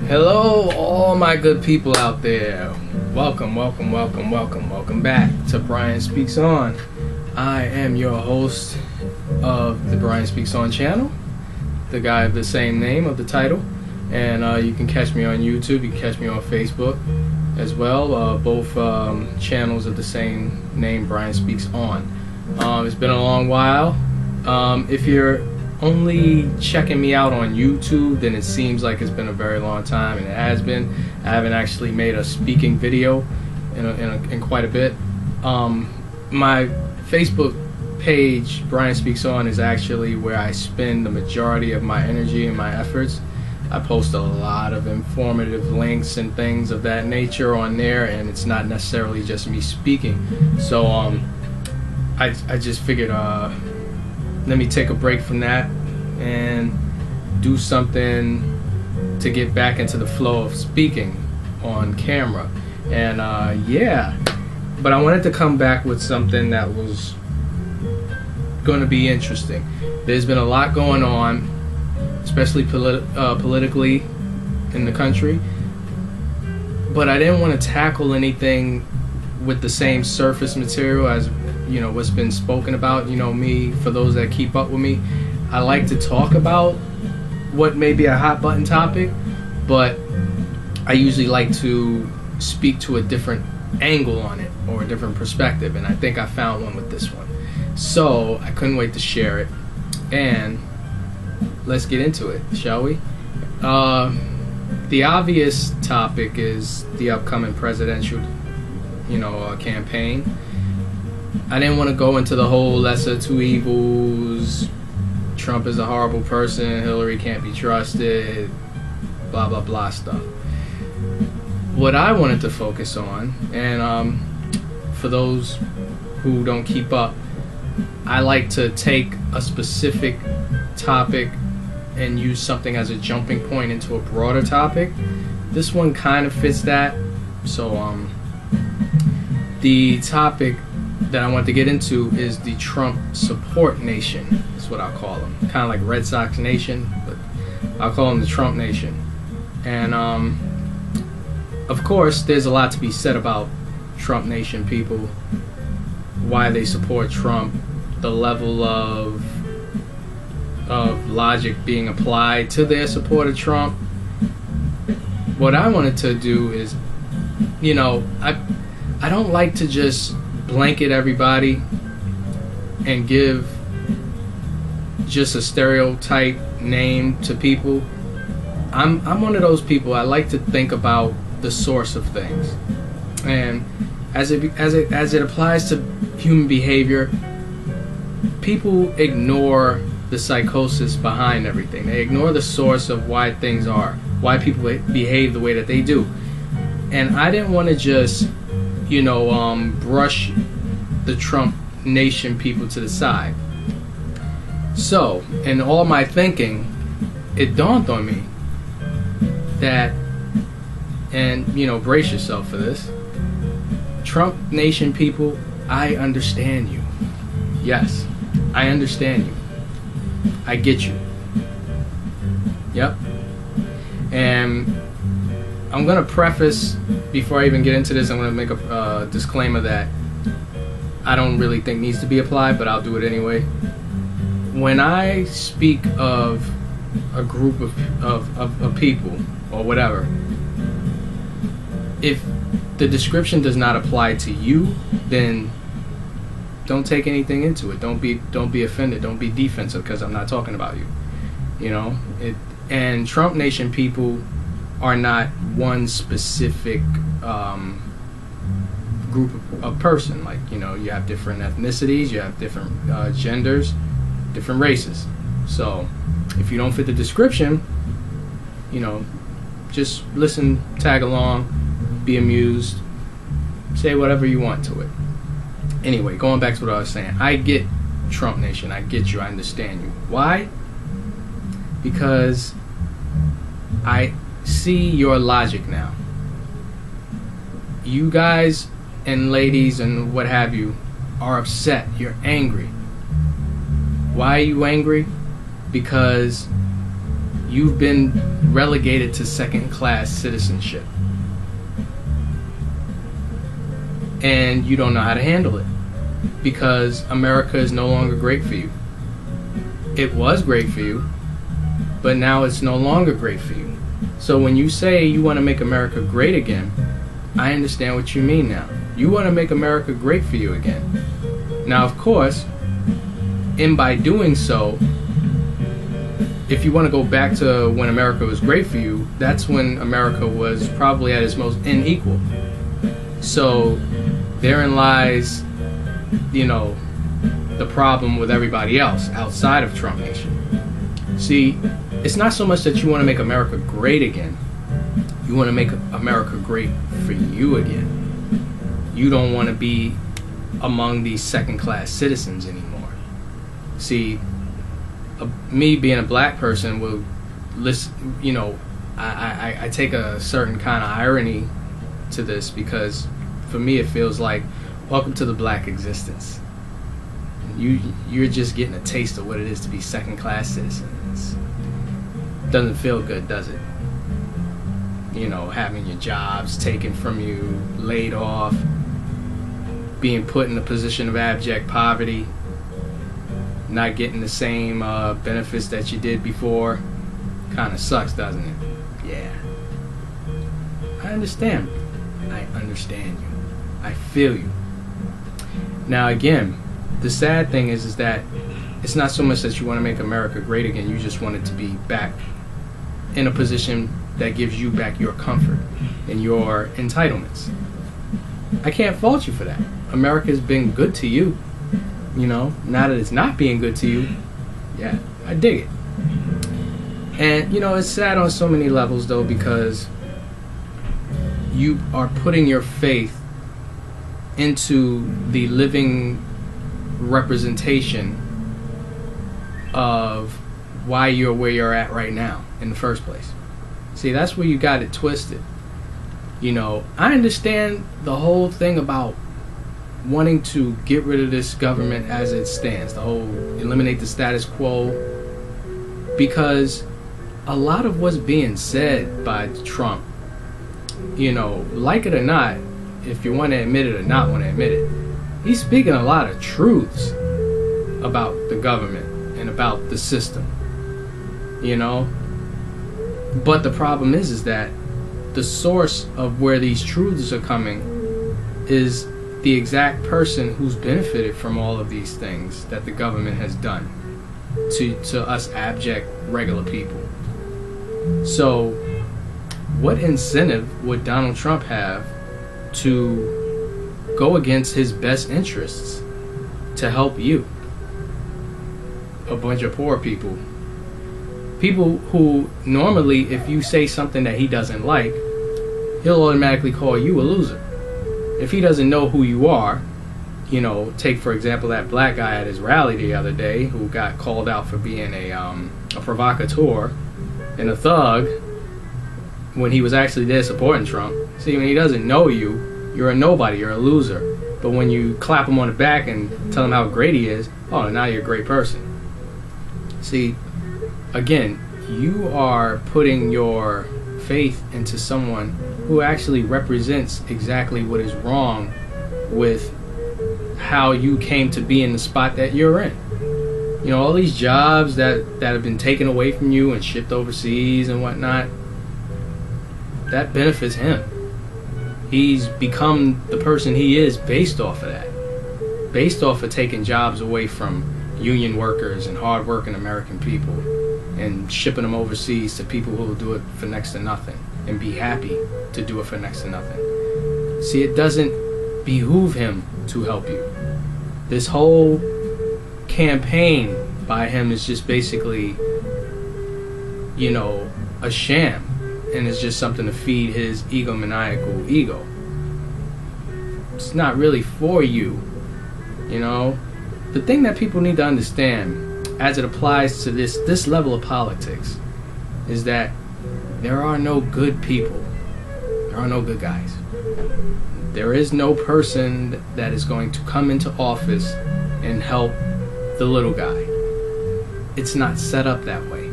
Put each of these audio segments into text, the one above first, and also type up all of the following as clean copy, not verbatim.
Hello, all my good people out there. Welcome back to Brian Speaks On. I am your host of the Brian Speaks On channel, the guy of the same name of the title. And you can catch me on YouTube, you can catch me on Facebook as well. Both channels of the same name, Brian Speaks On. It's been a long while. If you're only checking me out on YouTube, then it seems like it's been a very long time, and it has been. I haven't actually made a speaking video in quite a bit. My Facebook page, Brian Speaks On, is actually where I spend the majority of my energy and my efforts. I post a lot of informative links and things of that nature on there, and it's not necessarily just me speaking. So I just figured let me take a break from that and do something to get back into the flow of speaking on camera. And yeah, but I wanted to come back with something that was going to be interesting. There's been a lot going on, especially politically in the country, but I didn't want to tackle anything with the same surface material as what's been spoken about. Me, for those that keep up with me, I like to talk about what may be a hot button topic, but I usually like to speak to a different angle on it or a different perspective, and I think I found one with this one. So I couldn't wait to share it, and let's get into it, shall we? The obvious topic is the upcoming presidential campaign. I didn't want to go into the whole lesser two evils, Trump is a horrible person, Hillary can't be trusted, blah blah blah stuff. What I wanted to focus on, and for those who don't keep up, I like to take a specific topic and use something as a jumping point into a broader topic. This one kind of fits that. So the topic that I want to get into is the Trump support nation. That's what I'll call them. Kind of like Red Sox Nation, but I'll call them the Trump Nation. And of course, there's a lot to be said about Trump Nation people, why they support Trump, the level of logic being applied to their support of Trump. What I wanted to do is, I don't like to just blanket everybody and give just a stereotype name to people. I'm one of those people. I like to think about the source of things, and as it applies to human behavior, people ignore the psychosis behind everything. They ignore the source of why things are, why people behave the way that they do. And I didn't want to just brush the Trump Nation people to the side. So, in all my thinking, it dawned on me that, and brace yourself for this, Trump Nation people, I understand you. Yes, I understand you. I get you. Yep. And I'm going to preface, before I even get into this, I'm going to make a disclaimer that I don't really think needs to be applied, but I'll do it anyway. When I speak of a group of people or whatever, if the description does not apply to you, then don't take anything into it. Don't be offended. Don't be defensive, because I'm not talking about you. And Trump Nation people are not one specific group of person. Like, you have different ethnicities, you have different genders, different races. So if you don't fit the description, just listen, tag along, be amused, say whatever you want to it. Anyway, going back to what I was saying, I get Trump Nation, I get you, I understand you. Why? Because I see your logic now. You guys and ladies and what have you are upset. You're angry. Why are you angry? Because you've been relegated to second-class citizenship. And you don't know how to handle it because America is no longer great for you. It was great for you, but now it's no longer great for you. So when you say you want to make America great again, I understand what you mean now. You want to make America great for you again. Now, of course, and by doing so, if you want to go back to when America was great for you, that's when America was probably at its most unequal. So therein lies, the problem with everybody else outside of Trump Nation. See, it's not so much that you want to make America great again. You want to make America great for you again. You don't want to be among these second-class citizens anymore. See, me being a black person will listen. I take a certain kind of irony to this because for me it feels like welcome to the black existence. You're just getting a taste of what it is to be second-class citizens. Doesn't feel good, does it? Having your jobs taken from you, laid off, being put in a position of abject poverty, not getting the same benefits that you did before. Kind of sucks, doesn't it? Yeah. I understand. I understand you. I feel you. Now again, the sad thing is that it's not so much that you want to make America great again, you just want it to be back in a position that gives you back your comfort and your entitlements. I can't fault you for that. America's been good to you. Now that it's not being good to you, yeah, I dig it. And it's sad on so many levels though, because you are putting your faith into the living representation of why you're where you're at right now in the first place. See, that's where you got it twisted. I understand the whole thing about wanting to get rid of this government as it stands, the whole eliminate the status quo, because a lot of what's being said by Trump, like it or not, if you want to admit it or not want to admit it, he's speaking a lot of truths about the government and about the system, but the problem is that the source of where these truths are coming is the exact person who's benefited from all of these things that the government has done to us abject regular people. So what incentive would Donald Trump have to go against his best interests to help you? A bunch of poor people who normally, if you say something that he doesn't like, he'll automatically call you a loser. If he doesn't know who you are, take for example that black guy at his rally the other day who got called out for being a provocateur and a thug when he was actually there supporting Trump. See, when he doesn't know you, you're a nobody, you're a loser. But when you clap him on the back and tell him how great he is, oh, now you're a great person. See, again, you are putting your faith into someone who actually represents exactly what is wrong with how you came to be in the spot that you're in. All these jobs that have been taken away from you and shipped overseas and whatnot, that benefits him. He's become the person he is based off of that. Based off of taking jobs away from union workers and hard-working American people and shipping them overseas to people who will do it for next to nothing and be happy to do it for next to nothing. See, it doesn't behoove him to help you. This whole campaign by him is just basically, a sham, and it's just something to feed his egomaniacal ego. It's not really for you, The thing that people need to understand as it applies to this level of politics is that there are no good people. There are no good guys. There is no person that is going to come into office and help the little guy. It's not set up that way.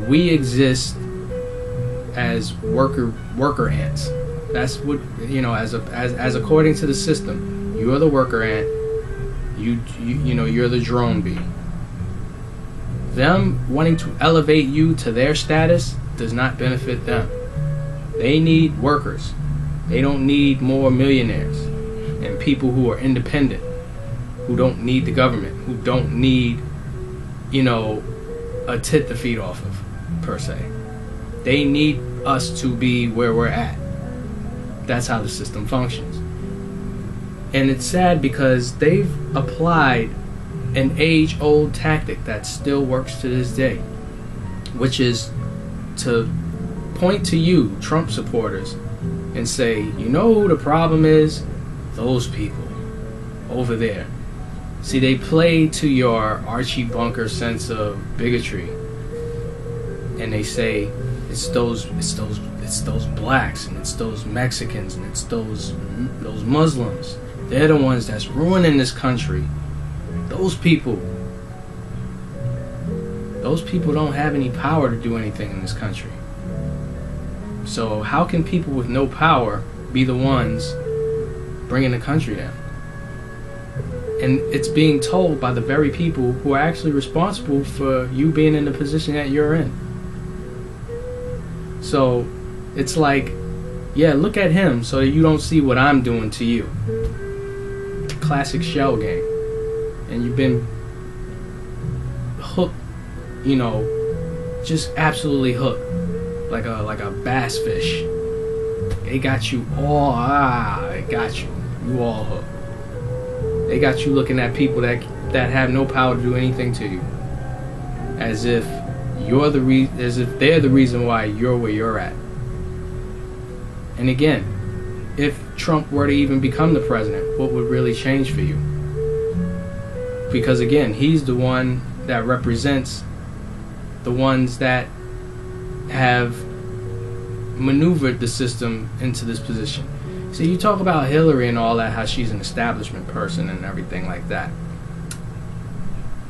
we exist as worker ants. That's what, as according to the system, you're the worker ant. You're the drone bee. Them wanting to elevate you to their status does not benefit them. They need workers. They don't need more millionaires and people who are independent, who don't need the government, who don't need, a tit to feed off of, per se. They need us to be where we're at. That's how the system functions. And it's sad because they've applied an age-old tactic that still works to this day, which is to point to you, Trump supporters, and say, you know who the problem is? Those people over there. See, they play to your Archie Bunker sense of bigotry, and they say it's those blacks, and it's those Mexicans, and it's those Muslims. They're the ones that's ruining this country. Those people don't have any power to do anything in this country. So how can people with no power be the ones bringing the country down? And it's being told by the very people who are actually responsible for you being in the position that you're in. So it's like, yeah, look at him so that you don't see what I'm doing to you. Classic shell game. And you've been hooked, just absolutely hooked, like a bass fish. They got you all, you all hooked. They got you looking at people that have no power to do anything to you, as if they're the reason why you're where you're at. And again, if Trump were to even become the president, what would really change for you? Because again, he's the one that represents the ones that have maneuvered the system into this position. So you talk about Hillary and all that, how she's an establishment person and everything like that.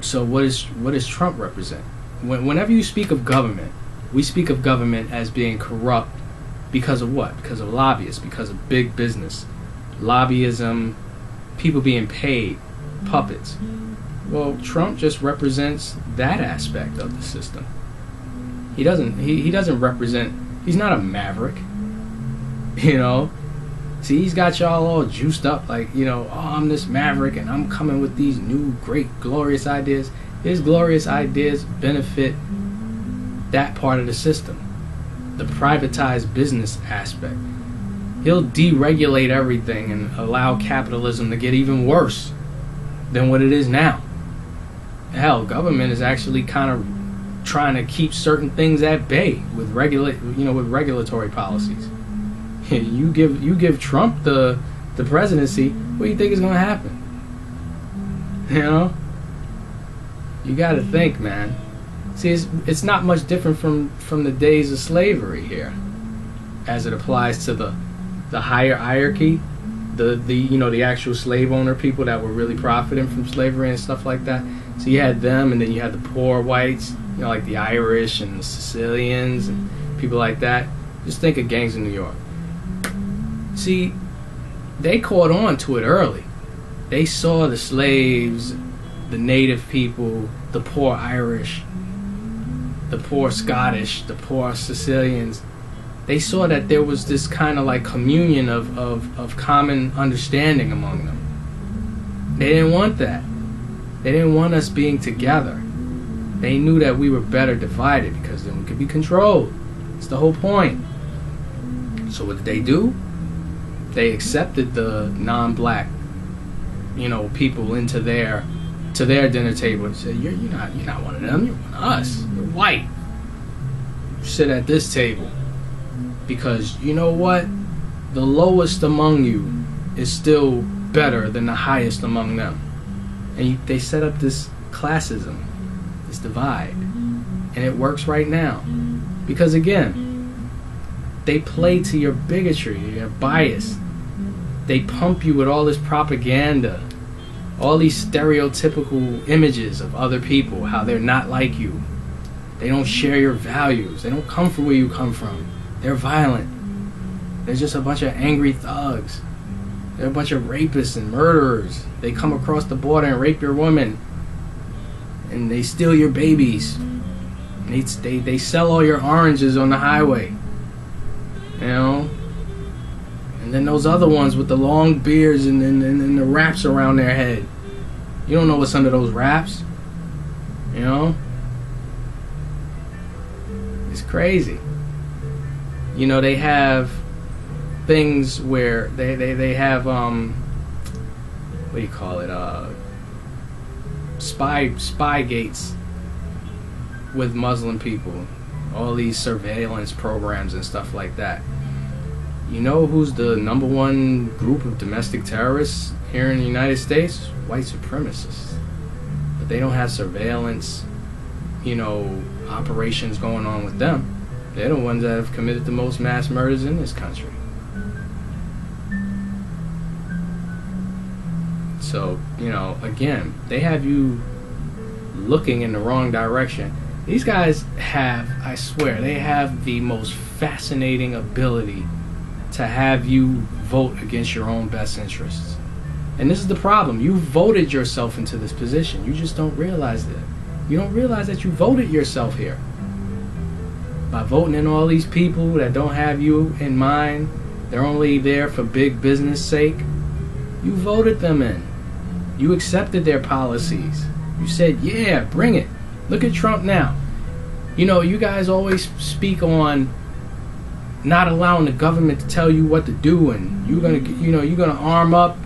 So what does Trump represent? Whenever you speak of government, we speak of government as being corrupt because of what? Because of lobbyists, because of big business, lobbyism, people being paid, puppets. Well, Trump just represents that aspect of the system. He doesn't represent. He's not a maverick. See, he's got y'all all juiced up like, oh, I'm this maverick and I'm coming with these new, great, glorious ideas. His glorious ideas benefit that part of the system, the privatized business aspect. He'll deregulate everything and allow capitalism to get even worse than what it is now. Hell, government is actually kind of trying to keep certain things at bay with regulatory policies. You give Trump the presidency, what do you think is going to happen? You got to think, man. See, it's not much different from the days of slavery here, as it applies to the higher hierarchy, the actual slave owner people that were really profiting from slavery and stuff like that. So you had them, and then you had the poor whites, like the Irish and the Sicilians and people like that. Just think of gangs in New York. See, they caught on to it early. They saw the slaves, the native people, the poor Irish, the poor Scottish, the poor Sicilians. They saw that there was this kind of like communion of common understanding among them. They didn't want that. They didn't want us being together. They knew that we were better divided because then we could be controlled. It's the whole point. So what did they do? They accepted the non-black, people into their dinner table and said, "You're not one of them. You're one of us. You're white. You sit at this table because you know what? The lowest among you is still better than the highest among them." And they set up this classism, this divide, and it works right now because again, they play to your bigotry, your bias. They pump you with all this propaganda, all these stereotypical images of other people, how they're not like you. They don't share your values. They don't come from where you come from. They're violent. They're just a bunch of angry thugs. They're a bunch of rapists and murderers. They come across the border and rape your woman. And they steal your babies. They sell all your oranges on the highway. You know? And then those other ones with the long beards and the wraps around their head. You don't know what's under those wraps. You know? It's crazy. You know, they have things where they have what do you call it, spy gates with Muslim people, all these surveillance programs and stuff like that. You know who's the number one group of domestic terrorists here in the United States? White supremacists. But they don't have surveillance, you know, operations going on with them. They're the ones that have committed the most mass murders in this country. So, you know, again, they have you looking in the wrong direction. These guys have, I swear, they have the most fascinating ability to have you vote against your own best interests. And this is the problem. You voted yourself into this position. You just don't realize that. You don't realize that you voted yourself here. By voting in all these people that don't have you in mind, they're only there for big business sake. You voted them in. You accepted their policies. You said, yeah, bring it. Look at Trump now. You know, you guys always speak on not allowing the government to tell you what to do, and you're gonna arm up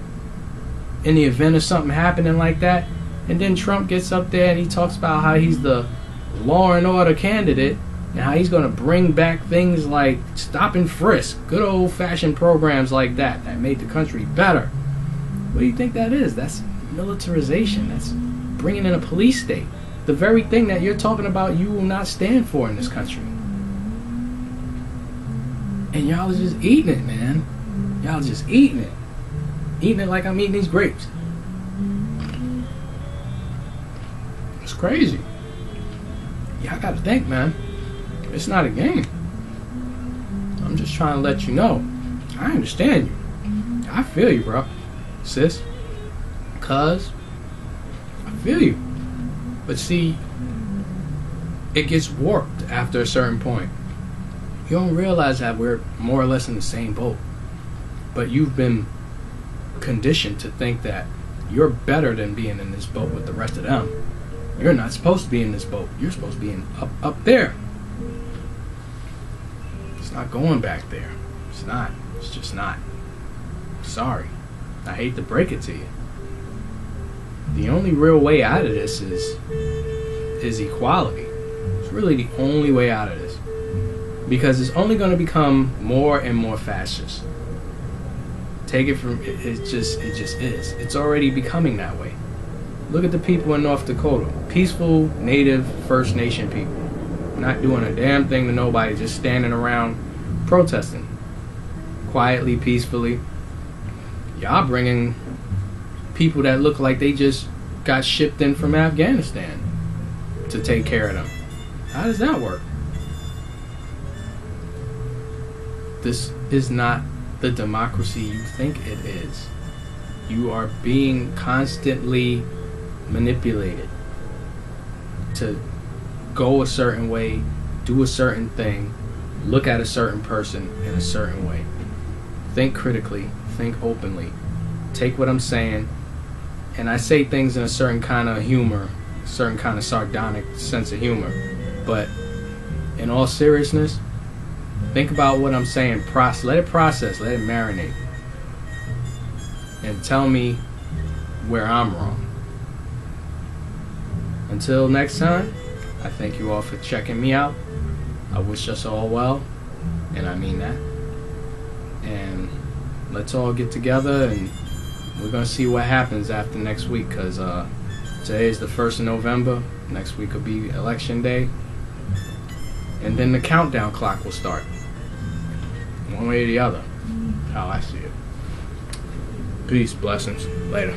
in the event of something happening like that. And then Trump gets up there and he talks about how he's the law and order candidate and how he's gonna bring back things like stop and frisk, good old-fashioned programs like that made the country better. What do you think that is? That's militarization. That's bringing in a police state. The very thing that you're talking about you will not stand for in this country. And y'all are just eating it, man. Y'all just eating it. Eating it like I'm eating these grapes. It's crazy. Y'all gotta think, man. It's not a game. I'm just trying to let you know. I understand you. I feel you, bro. Sis. Cuz. I feel you. But see, it gets warped after a certain point. You don't realize that we're more or less in the same boat. But you've been conditioned to think that you're better than being in this boat with the rest of them. You're not supposed to be in this boat. You're supposed to be up there. It's not going back there. It's not. It's just not. Sorry. I hate to break it to you. The only real way out of this is equality. It's really the only way out of this. Because it's only going to become more and more fascist. Take it from it just is. It's already becoming that way. Look at the people in North Dakota. Peaceful, native, First Nation people. Not doing a damn thing to nobody, just standing around protesting. Quietly, peacefully. Y'all bringing people that look like they just got shipped in from Afghanistan to take care of them. How does that work? This is not the democracy you think it is. You are being constantly manipulated to go a certain way, do a certain thing, look at a certain person in a certain way. Think critically, think openly. Take what I'm saying, and I say things in a certain kind of humor, certain kind of sardonic sense of humor, but in all seriousness, think about what I'm saying. Let it process, let it marinate, and tell me where I'm wrong. Until next time, I thank you all for checking me out. I wish us all well, and I mean that. And let's all get together, and we're going to see what happens after next week, because today is the 1st of November. Next week will be election day. And then the countdown clock will start. One way or the other. How I see it. Peace, blessings. Later.